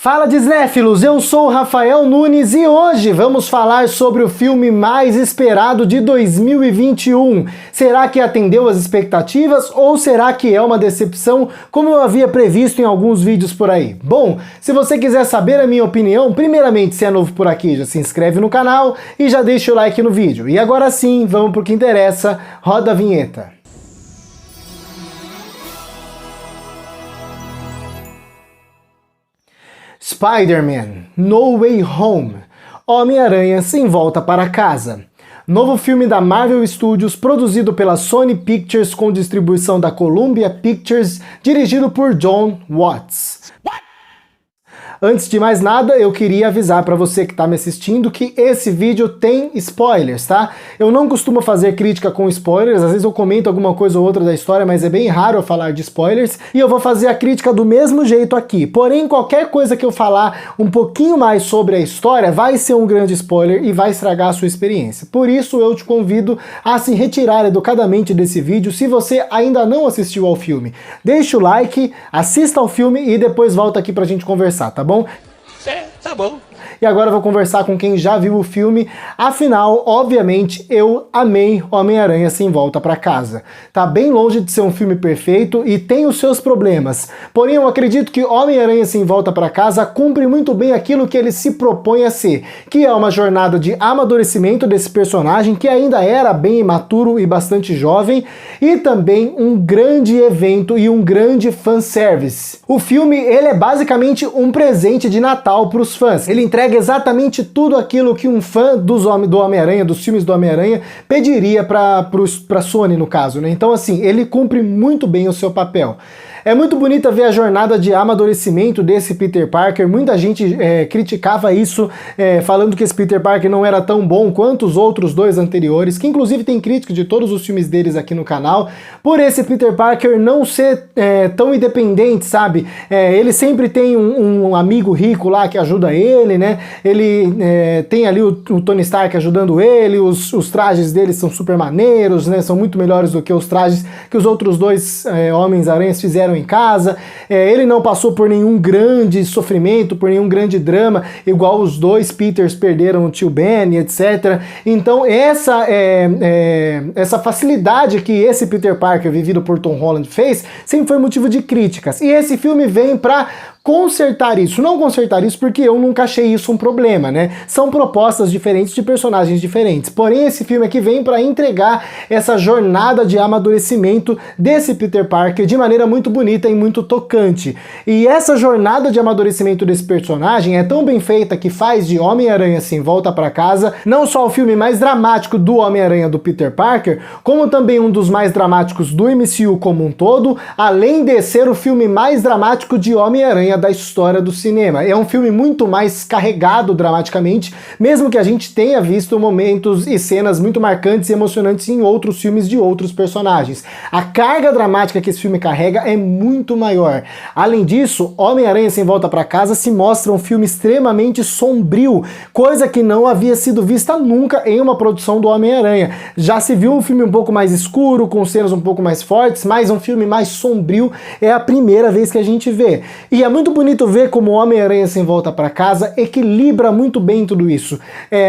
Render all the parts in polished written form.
Fala Disnéfilos, eu sou o Rafael Nunes e hoje vamos falar sobre o filme mais esperado de 2021. Será que atendeu às expectativas ou será que é uma decepção, como eu havia previsto em alguns vídeos por aí? Bom, se você quiser saber a minha opinião, primeiramente, se é novo por aqui, já se inscreve no canal e já deixa o like no vídeo. E agora sim, vamos pro que interessa, roda a vinheta. Spider-Man No Way Home, Homem-Aranha Sem Volta para Casa. Novo filme da Marvel Studios, produzido pela Sony Pictures com distribuição da Columbia Pictures, dirigido por Jon Watts. Antes de mais nada, eu queria avisar para você que está me assistindo que esse vídeo tem spoilers, tá? Eu não costumo fazer crítica com spoilers, às vezes eu comento alguma coisa ou outra da história, mas é bem raro eu falar de spoilers, e eu vou fazer a crítica do mesmo jeito aqui. Porém, qualquer coisa que eu falar um pouquinho mais sobre a história vai ser um grande spoiler e vai estragar a sua experiência. Por isso, eu te convido a se retirar educadamente desse vídeo se você ainda não assistiu ao filme. Deixa o like, assista ao filme e depois volta aqui pra gente conversar, tá bom? Tá bom. E agora eu vou conversar com quem já viu o filme, afinal, obviamente, eu amei Homem-Aranha Sem Volta para Casa. Tá bem longe de ser um filme perfeito e tem os seus problemas, porém eu acredito que Homem-Aranha Sem Volta para Casa cumpre muito bem aquilo que ele se propõe a ser, que é uma jornada de amadurecimento desse personagem que ainda era bem imaturo e bastante jovem, e também um grande evento e um grande fanservice. O filme, ele é basicamente um presente de Natal para os fãs. Ele entrega exatamente tudo aquilo que um fã do Homem-Aranha, dos filmes do Homem-Aranha, pediria pra Sony, no caso, né? Então, assim, ele cumpre muito bem o seu papel. É muito bonita ver a jornada de amadurecimento desse Peter Parker. Muita gente criticava isso, falando que esse Peter Parker não era tão bom quanto os outros dois anteriores, que inclusive tem crítica de todos os filmes deles aqui no canal, por esse Peter Parker não ser tão independente, sabe? Ele sempre tem um amigo rico lá que ajuda ele, né? Ele tem ali o Tony Stark ajudando ele, os trajes dele são super maneiros, né? São muito melhores do que os trajes que os outros dois Homens-Aranhas fizeram em casa. Ele não passou por nenhum grande sofrimento, por nenhum grande drama, igual os dois Peters perderam o tio Ben, etc. Então essa facilidade que esse Peter Parker, vivido por Tom Holland, fez, sempre foi motivo de críticas. E esse filme vem pra consertar isso. Não consertar isso porque eu nunca achei isso um problema, né? São propostas diferentes de personagens diferentes. Porém, esse filme aqui vem para entregar essa jornada de amadurecimento desse Peter Parker de maneira muito bonita e muito tocante. E essa jornada de amadurecimento desse personagem é tão bem feita que faz de Homem-Aranha Sem Volta para Casa não só o filme mais dramático do Homem-Aranha do Peter Parker, como também um dos mais dramáticos do MCU como um todo, além de ser o filme mais dramático de Homem-Aranha da história do cinema. É um filme muito mais carregado dramaticamente, mesmo que a gente tenha visto momentos e cenas muito marcantes e emocionantes em outros filmes de outros personagens. A carga dramática que esse filme carrega é muito maior. Além disso, Homem-Aranha Sem Volta para Casa se mostra um filme extremamente sombrio, coisa que não havia sido vista nunca em uma produção do Homem-Aranha. Já se viu um filme um pouco mais escuro, com cenas um pouco mais fortes, mas um filme mais sombrio é a primeira vez que a gente vê. E é muito bonito ver como o Homem-Aranha Sem Volta para Casa equilibra muito bem tudo isso.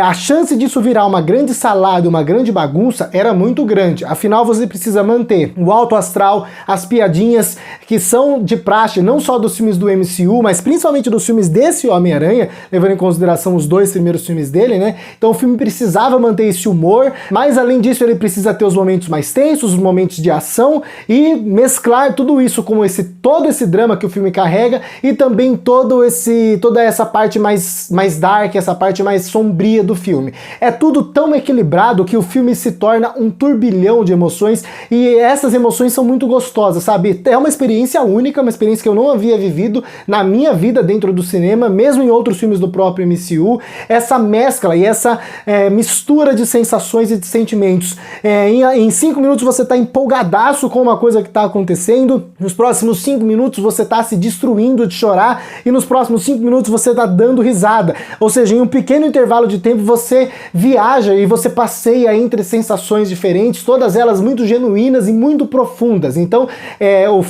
A chance disso virar uma grande salada, uma grande bagunça, era muito grande. Afinal, você precisa manter o alto astral, as piadinhas que são de praxe, não só dos filmes do MCU, mas principalmente dos filmes desse Homem-Aranha, levando em consideração os dois primeiros filmes dele, né? Então o filme precisava manter esse humor, mas além disso ele precisa ter os momentos mais tensos, os momentos de ação e mesclar tudo isso com todo esse drama que o filme carrega e também toda essa parte mais dark, essa parte mais sombria do filme. É tudo tão equilibrado que o filme se torna um turbilhão de emoções e essas emoções são muito gostosas, sabe? É uma experiência única, uma experiência que eu não havia vivido na minha vida dentro do cinema, mesmo em outros filmes do próprio MCU. Essa mescla e essa mistura de sensações e de sentimentos. Em 5 minutos você tá empolgadaço com uma coisa que tá acontecendo, nos próximos 5 minutos você tá se destruindo de chorar e nos próximos 5 minutos você tá dando risada. Ou seja, em um pequeno intervalo de tempo você viaja e você passeia entre sensações diferentes, todas elas muito genuínas e muito profundas. Então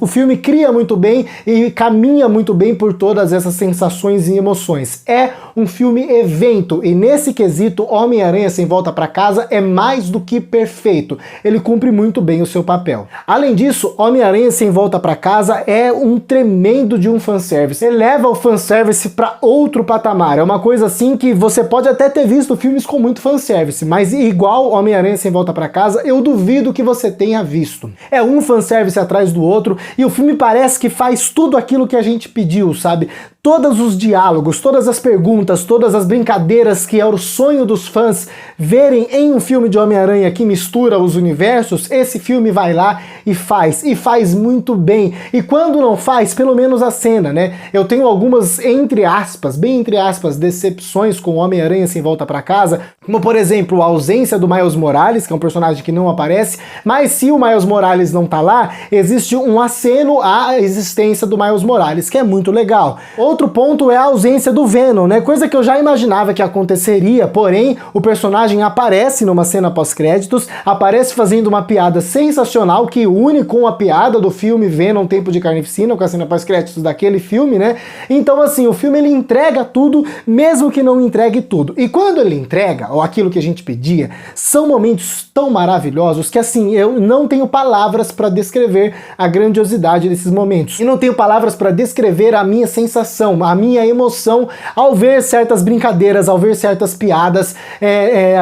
o filme cria muito bem e caminha muito bem por todas essas sensações e emoções. É um filme evento e nesse quesito Homem-Aranha Sem Volta Pra Casa é mais do que perfeito. Ele cumpre muito bem o seu papel. Além disso, Homem-Aranha Sem Volta Pra Casa é um tremendo de um fanservice. Ele leva o fanservice pra outro patamar. É uma coisa assim que você pode até ter visto filmes com muito fanservice, mas igual Homem-Aranha Sem Volta Pra Casa, eu duvido que você tenha visto. É um fanservice atrás do outro e o filme parece que faz tudo aquilo que a gente pediu, sabe? Todos os diálogos, todas as perguntas, todas as brincadeiras que é o sonho dos fãs verem em um filme de Homem-Aranha que mistura os universos, esse filme vai lá e faz muito bem. E quando não faz, pelo menos a cena, né? Eu tenho algumas, entre aspas, bem entre aspas, decepções com Homem-Aranha Sem Volta Pra Casa, como por exemplo a ausência do Miles Morales, que é um personagem que não aparece, mas se o Miles Morales não tá lá, existe um aceno à existência do Miles Morales, que é muito legal. Outro ponto é a ausência do Venom, né? Coisa que eu já imaginava que aconteceria, porém o personagem aparece numa cena pós-créditos, aparece fazendo uma piada sensacional que une com a piada do filme Venom Tempo de Carnificina, com a cena pós-créditos daquele filme, né? Então assim, o filme ele entrega tudo, mesmo que não entregue tudo. E quando ele entrega, ou aquilo que a gente pedia, são momentos tão maravilhosos que assim, eu não tenho palavras para descrever a grandiosidade desses momentos. E não tenho palavras para descrever a minha sensação, a minha emoção ao ver certas brincadeiras, ao ver certas piadas.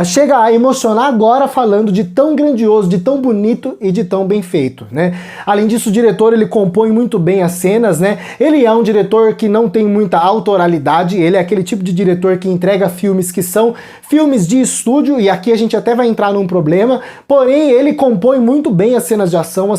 Chega a emocionar agora falando de tão grandioso, de tão bonito e de tão bem feito, né? Além disso, o diretor ele compõe muito bem as cenas, né? Ele é um diretor que não tem muita autoralidade, ele é aquele tipo de diretor que entrega filmes que são filmes de estúdio, e aqui a gente até vai entrar num problema, porém ele compõe muito bem as cenas de ação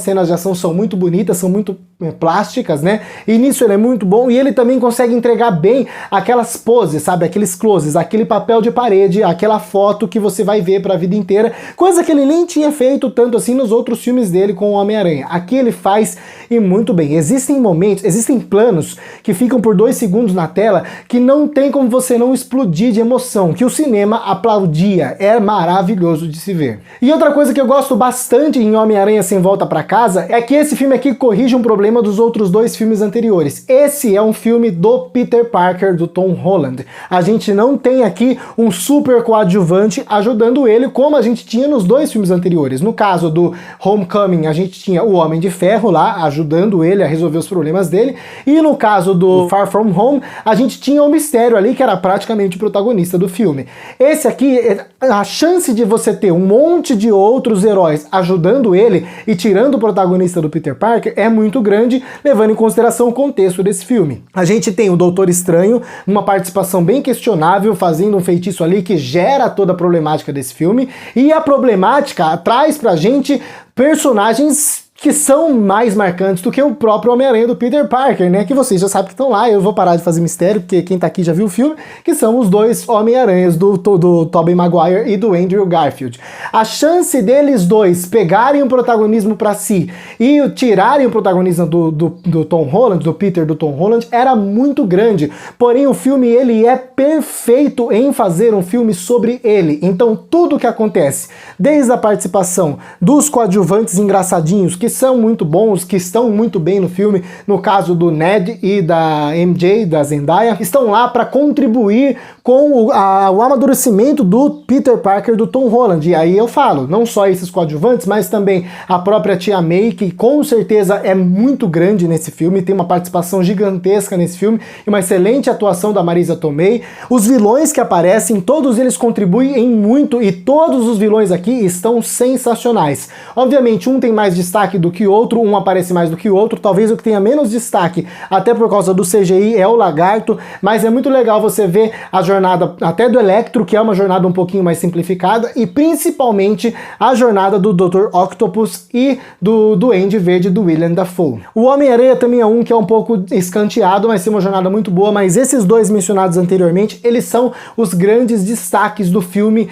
são muito bonitas, são muito plásticas, né? E nisso ele é muito bom, e ele também consegue entregar bem aquelas poses, sabe? Aqueles closes, aquele papel de parede, aquela foto que você vai ver para a vida inteira, coisa que ele nem tinha feito tanto assim nos outros filmes dele com o Homem-Aranha. Aqui ele faz e muito bem. Existem momentos, existem planos que ficam por 2 segundos na tela que não tem como você não explodir de emoção, que o cinema aplaudia. É maravilhoso de se ver. E outra coisa que eu gosto bastante em Homem-Aranha Sem Volta Pra Casa é que esse filme aqui corrige um problema dos outros 2 filmes anteriores. Esse é um filme do Peter Parker, do Tom Holland. A gente não tem aqui um super coadjuvante ajudando ele como a gente tinha nos 2 filmes anteriores. No caso do Homecoming, a gente tinha o Homem de Ferro lá ajudando ele a resolver os problemas dele, e no caso do Far From Home, a gente tinha o Mistério ali, que era praticamente o protagonista do filme. Esse aqui, a chance de você ter um monte de outros heróis ajudando ele e tirando o protagonista do Peter Parker é muito grande, levando em consideração o contexto desse filme. A gente tem o Doutor Estranho, uma participação bem questionável, fazendo um feitiço ali que gera toda a problemática desse filme, e a problemática traz pra gente personagens que são mais marcantes do que o próprio Homem-Aranha do Peter Parker, né? Que vocês já sabem que estão lá, eu vou parar de fazer mistério, porque quem tá aqui já viu o filme, que são os 2 Homem-Aranhas, do Tobey Maguire e do Andrew Garfield. A chance deles 2 pegarem o protagonismo pra si e tirarem o protagonismo do Tom Holland, do Peter do Tom Holland, era muito grande. Porém, o filme, ele é perfeito em fazer um filme sobre ele. Então, tudo que acontece, desde a participação dos coadjuvantes engraçadinhos, que são muito bons, que estão muito bem no filme, no caso do Ned e da MJ, da Zendaya, estão lá para contribuir com o amadurecimento do Peter Parker, do Tom Holland. E aí eu falo, não só esses coadjuvantes, mas também a própria Tia May, que com certeza é muito grande nesse filme, tem uma participação gigantesca nesse filme, e uma excelente atuação da Marisa Tomei. Os vilões que aparecem, todos eles contribuem em muito, e todos os vilões aqui estão sensacionais. Obviamente, um tem mais destaque do que o outro, um aparece mais do que o outro, talvez o que tenha menos destaque, até por causa do CGI, é o Lagarto, mas é muito legal você ver a jornada até do Electro, que é uma jornada um pouquinho mais simplificada, e principalmente a jornada do Dr. Octopus e do Duende Verde, do Willem Dafoe. O Homem-Aranha também é um que é um pouco escanteado, mas tem uma jornada muito boa, mas esses 2 mencionados anteriormente, eles são os grandes destaques do filme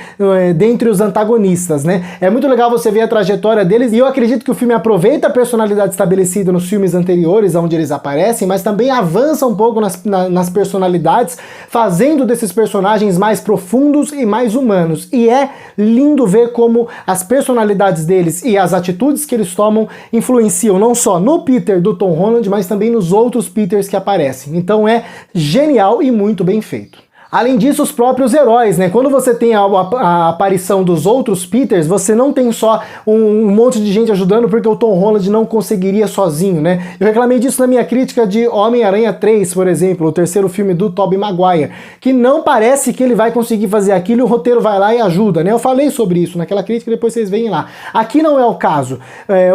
dentre os antagonistas, né? É muito legal você ver a trajetória deles, e eu acredito que o filme aproveita aproveita a personalidade estabelecida nos filmes anteriores, onde eles aparecem, mas também avança um pouco nas personalidades, fazendo desses personagens mais profundos e mais humanos. E é lindo ver como as personalidades deles e as atitudes que eles tomam influenciam não só no Peter do Tom Holland, mas também nos outros Peters que aparecem. Então é genial e muito bem feito. Além disso, os próprios heróis, né? Quando você tem a aparição dos outros Peters, você não tem só um monte de gente ajudando porque o Tom Holland não conseguiria sozinho, né? Eu reclamei disso na minha crítica de Homem-Aranha 3, por exemplo, o terceiro filme do Tobey Maguire, que não parece que ele vai conseguir fazer aquilo e o roteiro vai lá e ajuda, né? Eu falei sobre isso naquela crítica, depois vocês veem lá. Aqui não é o caso.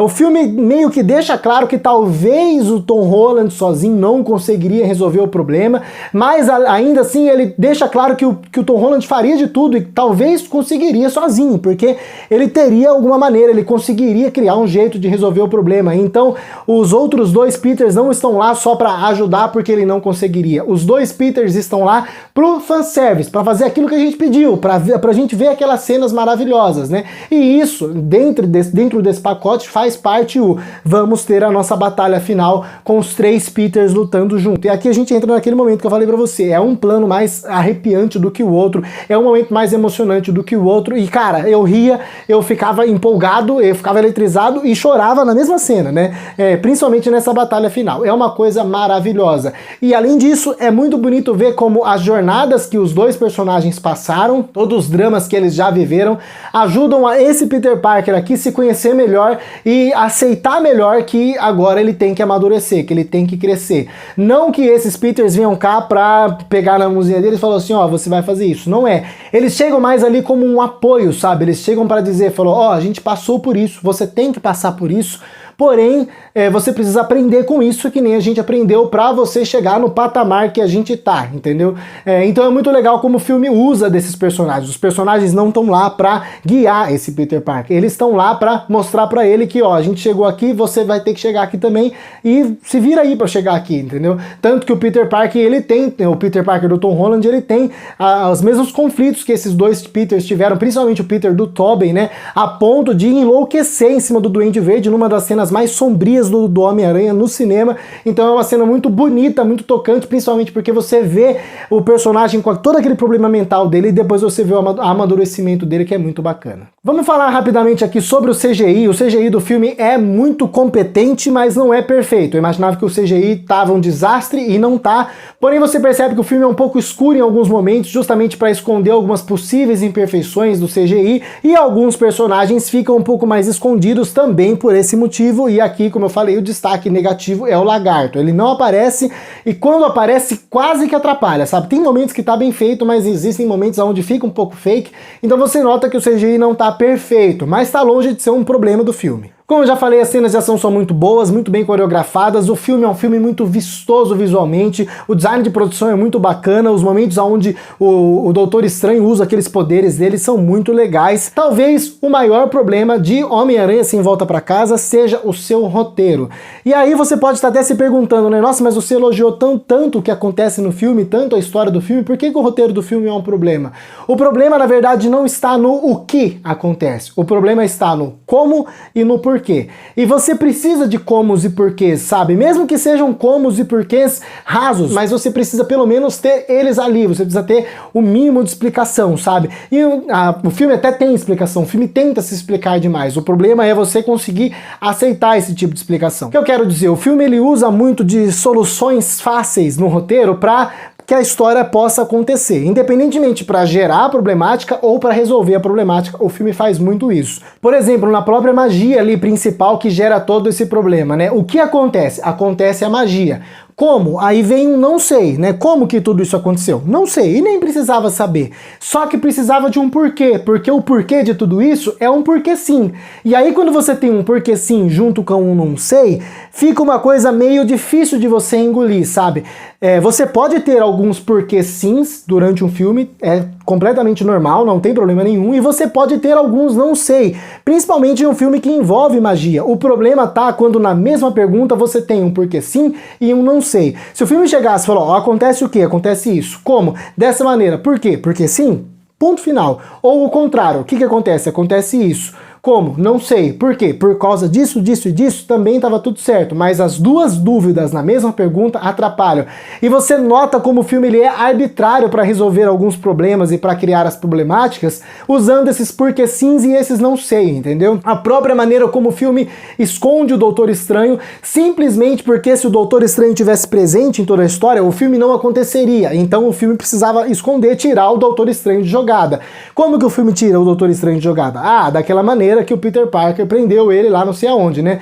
O filme meio que deixa claro que talvez o Tom Holland sozinho não conseguiria resolver o problema, mas ainda assim ele deixa claro que o Tom Holland faria de tudo e talvez conseguiria sozinho, porque ele teria alguma maneira, ele conseguiria criar um jeito de resolver o problema. Então, os outros dois Peters não estão lá só para ajudar porque ele não conseguiria. Os dois Peters estão lá pro fanservice, para fazer aquilo que a gente pediu, pra gente ver aquelas cenas maravilhosas, né? E isso, dentro desse pacote, faz parte vamos ter a nossa batalha final com os três Peters lutando junto. E aqui a gente entra naquele momento que eu falei pra você, é um plano mais arrepiante do que o outro, é um momento mais emocionante do que o outro, e cara, eu ria, eu ficava empolgado, eu ficava eletrizado e chorava na mesma cena, né? Principalmente nessa batalha final. É uma coisa maravilhosa. E além disso, é muito bonito ver como as jornadas que os dois personagens passaram, todos os dramas que eles já viveram, ajudam a esse Peter Parker aqui se conhecer melhor e aceitar melhor que agora ele tem que amadurecer, que ele tem que crescer. Não que esses Peters venham cá pra pegar na mãozinha deles e falar assim, ó, você vai fazer isso. Não é. Eles chegam mais ali como um apoio, sabe? Eles chegam para dizer, falou, ó, a gente passou por isso, você tem que passar por isso, porém, você precisa aprender com isso, que nem a gente aprendeu pra você chegar no patamar que a gente tá, entendeu? Então é muito legal como o filme usa desses personagens. Os personagens não estão lá pra guiar esse Peter Parker, eles estão lá pra mostrar pra ele que, ó, a gente chegou aqui, você vai ter que chegar aqui também, e se vira aí pra chegar aqui, entendeu? Tanto que o Peter Parker, ele tem, o Peter Parker do Tom Holland, ele tem os mesmos conflitos que esses dois Peters tiveram, principalmente o Peter do Tobey, né? A ponto de enlouquecer em cima do Duende Verde numa das cenas mais sombrias do Homem-Aranha no cinema. Então é uma cena muito bonita, muito tocante, principalmente porque você vê o personagem com todo aquele problema mental dele e depois você vê o amadurecimento dele, que é muito bacana. Vamos falar rapidamente aqui sobre o CGI. O CGI do filme é muito competente, mas não é perfeito. Eu imaginava que o CGI tava um desastre e não tá. Porém, você percebe que o filme é um pouco escuro em alguns momentos, justamente para esconder algumas possíveis imperfeições do CGI, e alguns personagens ficam um pouco mais escondidos também por esse motivo. E aqui, como eu falei, o destaque negativo é o Lagarto. Ele não aparece e quando aparece quase que atrapalha, sabe? Tem momentos que tá bem feito, mas existem momentos onde fica um pouco fake, então você nota que o CGI não tá perfeito, mas tá longe de ser um problema do filme. Como eu já falei, as cenas de ação são muito boas, muito bem coreografadas, o filme é um filme muito vistoso visualmente, o design de produção é muito bacana, os momentos onde o Doutor Estranho usa aqueles poderes dele são muito legais. Talvez o maior problema de Homem-Aranha Sem Volta Pra Casa seja o seu roteiro. E aí você pode estar até se perguntando, né, nossa, mas você elogiou tanto o que acontece no filme, tanto a história do filme, por que o roteiro do filme é um problema? O problema, na verdade, não está no o que acontece, o problema está no como e no porquê. E você precisa de comos e porquês, sabe? Mesmo que sejam comos e porquês rasos, mas você precisa pelo menos ter eles ali, você precisa ter o mínimo de explicação, sabe? E o filme até tem explicação, o filme tenta se explicar demais, o problema é você conseguir aceitar esse tipo de explicação. O que eu quero dizer, o filme ele usa muito de soluções fáceis no roteiro para que a história possa acontecer, independentemente para gerar a problemática ou para resolver a problemática, o filme faz muito isso. Por exemplo, na própria magia ali principal que gera todo esse problema, né? O que acontece? Acontece a magia. Como? Aí vem um não sei, né? Como que tudo isso aconteceu? Não sei, e nem precisava saber. Só que precisava de um porquê, porque o porquê de tudo isso é um porquê sim. E aí quando você tem um porquê sim junto com um não sei, fica uma coisa meio difícil de você engolir, sabe? Você pode ter alguns porquês sims durante um filme, é completamente normal, não tem problema nenhum, e você pode ter alguns não sei, principalmente em um filme que envolve magia. O problema tá quando na mesma pergunta você tem um porquê sim e um não sei. Se o filme chegasse e falou, ó, acontece o quê? Acontece isso. Como? Dessa maneira. Por quê? Porque sim? Ponto final. Ou o contrário. O que acontece? Acontece isso. Como? Não sei. Por quê? Por causa disso, disso e disso, também estava tudo certo. Mas as duas dúvidas na mesma pergunta atrapalham. E você nota como o filme ele é arbitrário para resolver alguns problemas e para criar as problemáticas, usando esses porque sims e esses não sei, entendeu? A própria maneira como o filme esconde o Doutor Estranho, simplesmente porque se o Doutor Estranho tivesse presente em toda a história, o filme não aconteceria. Então o filme precisava esconder, tirar o Doutor Estranho de jogada. Como que o filme tira o Doutor Estranho de jogada? Ah, daquela maneira que o Peter Parker prendeu ele lá não sei aonde, né?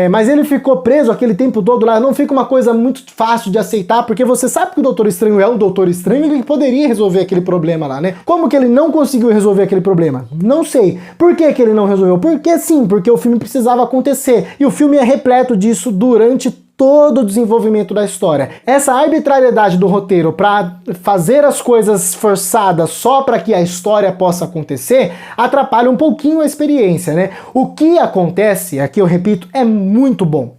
Mas ele ficou preso aquele tempo todo lá, não fica uma coisa muito fácil de aceitar, porque você sabe que o Doutor Estranho é o Doutor Estranho e ele poderia resolver aquele problema lá, né? Como que ele não conseguiu resolver aquele problema? Não sei. Por que que ele não resolveu? Porque sim, porque o filme precisava acontecer. E o filme é repleto disso durante todo o desenvolvimento da história. Essa arbitrariedade do roteiro para fazer as coisas forçadas só para que a história possa acontecer atrapalha um pouquinho a experiência, né? O que acontece, aqui eu repito, é muito bom,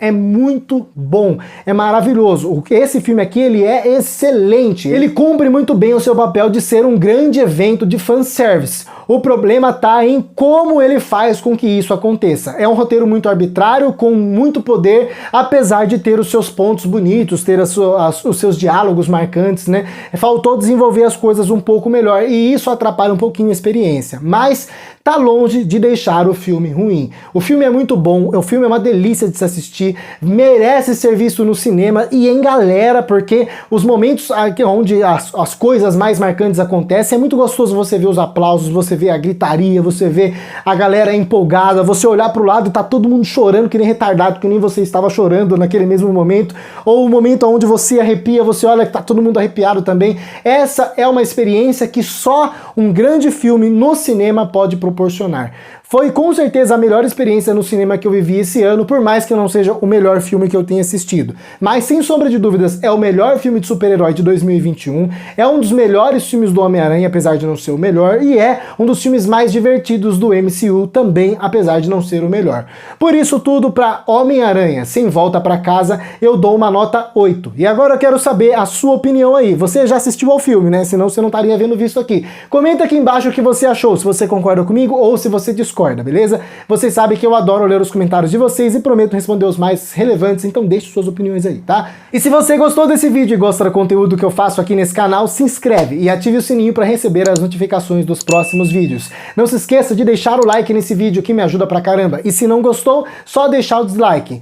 é maravilhoso. Esse filme aqui, ele é excelente, ele cumpre muito bem o seu papel de ser um grande evento de fanservice. O problema tá em como ele faz com que isso aconteça. É um roteiro muito arbitrário, com muito poder, apesar de ter os seus pontos bonitos, ter os seus diálogos marcantes, né? Faltou desenvolver as coisas um pouco melhor e isso atrapalha um pouquinho a experiência. Mas tá longe de deixar o filme ruim. O filme é muito bom, o filme é uma delícia de se assistir, merece ser visto no cinema e em galera, porque os momentos onde as coisas mais marcantes acontecem, é muito gostoso você ver os aplausos, você ver a gritaria, você ver a galera empolgada, você olhar pro lado e tá todo mundo chorando que nem retardado, que nem você estava chorando naquele mesmo momento, ou o momento onde você arrepia, você olha que tá todo mundo arrepiado também. Essa é uma experiência que só um grande filme no cinema pode proporcionar. Foi com certeza a melhor experiência no cinema que eu vivi esse ano, por mais que não seja o melhor filme que eu tenha assistido. Mas sem sombra de dúvidas, é o melhor filme de super-herói de 2021, é um dos melhores filmes do Homem-Aranha, apesar de não ser o melhor, e é um dos filmes mais divertidos do MCU também, apesar de não ser o melhor. Por isso tudo, para Homem-Aranha Sem Volta Pra Casa, eu dou uma nota 8. E agora eu quero saber a sua opinião aí. Você já assistiu ao filme, né? Senão você não estaria vendo visto aqui. Comenta aqui embaixo o que você achou, se você concorda comigo ou se você discorda, beleza? Vocês sabem que eu adoro ler os comentários de vocês e prometo responder os mais relevantes, então deixe suas opiniões aí, tá? E se você gostou desse vídeo e gosta do conteúdo que eu faço aqui nesse canal, se inscreve e ative o sininho para receber as notificações dos próximos vídeos. Não se esqueça de deixar o like nesse vídeo que me ajuda pra caramba. E se não gostou, só deixar o dislike.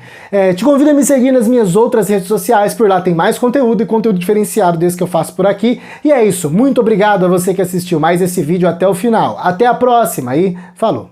Te convido a me seguir nas minhas outras redes sociais, por lá tem mais conteúdo e conteúdo diferenciado desse que eu faço por aqui. E é isso, muito obrigado a você que assistiu mais esse vídeo até o final. Até a próxima e falou!